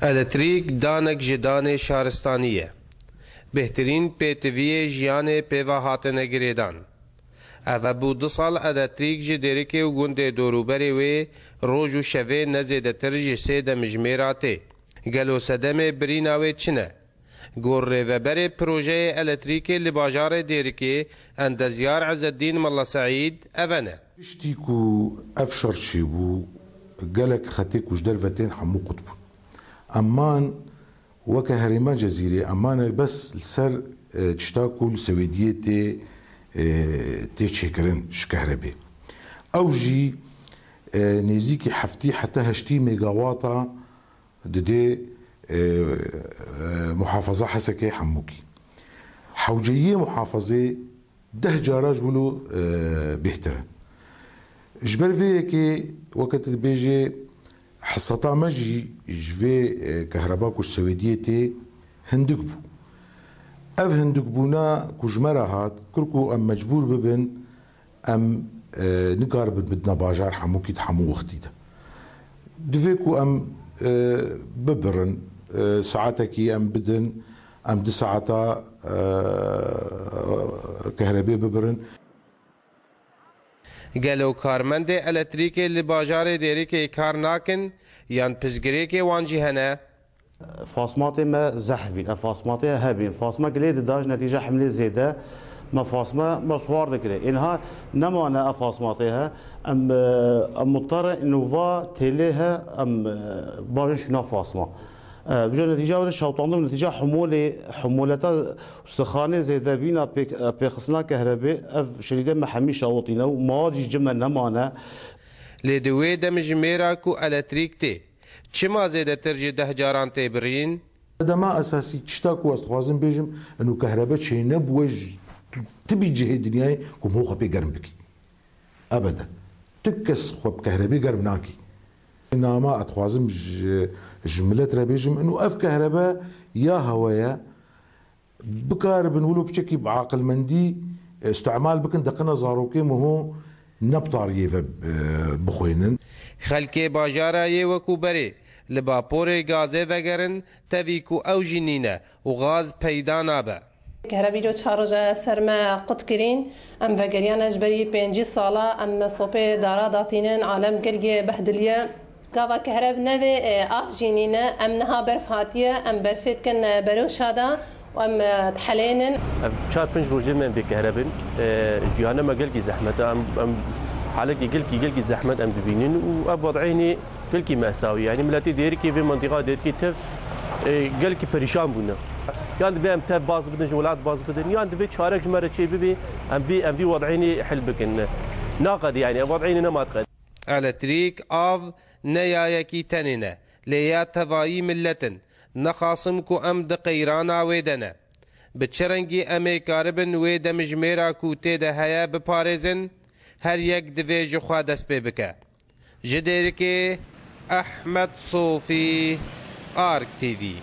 الکتریک دانک جدان شهرستانیه. بهترین پیتوی جیان پیوا هاتنه گریدان. اوه بود 2 سال الکتریک جدیرکی و گنده دوروبری وی روز و شوه نزیده ترجی سیده مجمیراته. گلو سدم بریناوی چنه. گوره و بر پروژه الکتریکی لباجار دیرکی اندزیار عزالدین ملا سعید اوانه. اشتیکو افشار چی بو قالك خطيك وش درفتين حمو قطب امان وكا هريما جزيري امان بس السر تشتاكو السويدية تي تشيكرن شكهربي اوجي نيزيكي حفتي حتى هشتي ميجاواتا دي محافظة حسكي حموكي حوجية محافظة 10 جاراج ولو بيهترن جبر فيه كي وقت بيجي حصتا مجي جفي كهرباء السويدية تي هندقبو اف هندقبونا كجمرة هات كركو ام مجبور ببن ام نقارب بدنا باجار حموكي تحمو وقتي ده دفيكو ام ببرن ساعتكي ام بدن ام 2 ساعتا كهرباء ببرن گلو کارمند الکتریک لباجار دیرکی کار ناکن یان پزگریکی وانجی هنه فاصمات ما زحبين فاصمات هابين فاصمة قليل داج نتيجة حملة زيادة ما فاصمة مصوار ذكرى إنها نما أنا فاصماتها أم مضطرة إنه فا تليها أم باجش نا فاصمة بجا نتيجة ولا شوطانهم نتيجة حمولتها سخانة زيادة بينا بخصنا كهرباء أف شريدة محمي شاوطينا وما جي جمع نما أنا لدوي دمج ميراكو الکتریک تي چما زيادة ترجي 10 جاران تي برين ما اساسي تشتاكو استخوازن بيجم انه كهرباء شي نبوج تبي جهه دنياي كم هو خبي قرم بكي ابدا تكس خب كهرباء قرم ناكي انما اتخوازم جملت ربيجم انه اف كهرباء يا هوايا بكار بنقولوا بشكل بعقل مندي استعمال بكن دقنا زاروكي مهو نبطار يفب بخوينن خلکه باجارا یه وکو بره لباپور گازه وگرن تاویکو او جنینه و غاز پیدا نابه كهربي لو تشارج سرما قد كرين ام وگريان اجبري 5 سالا ام صوبي دارا داتينن عالم قرقي بهدليه قاوا كهرب نوي اف جنينه ام نها برفاتيه ام برفت كن بروشادا وام تحلينن شاد 5 روجي من بكهربن جيانا ما قلقي زحمه ام حالك قلقي زحمه ام ببينين واب وضعيني قلقي مأساوي يعني ملاتي ديركي في منطقه ديركي تف قلقي بريشان بونا يعني بي ام تف باز بدن جولات باز بدن يعني في شارك مره شي بي ام في وضعيني حل بكن ناقد يعني وضعيني نمات قد الکتریک آف نیایکی تنینه لیا تفایی ملتن نخاصم کو ام دقیرانا ویدنه بچرنگی امی کاربن وید مجمیرا کو تیده هیا بپارزن هر یک دویج خوا دست ببکه جدیرکی احمد صوفی آرک تیوی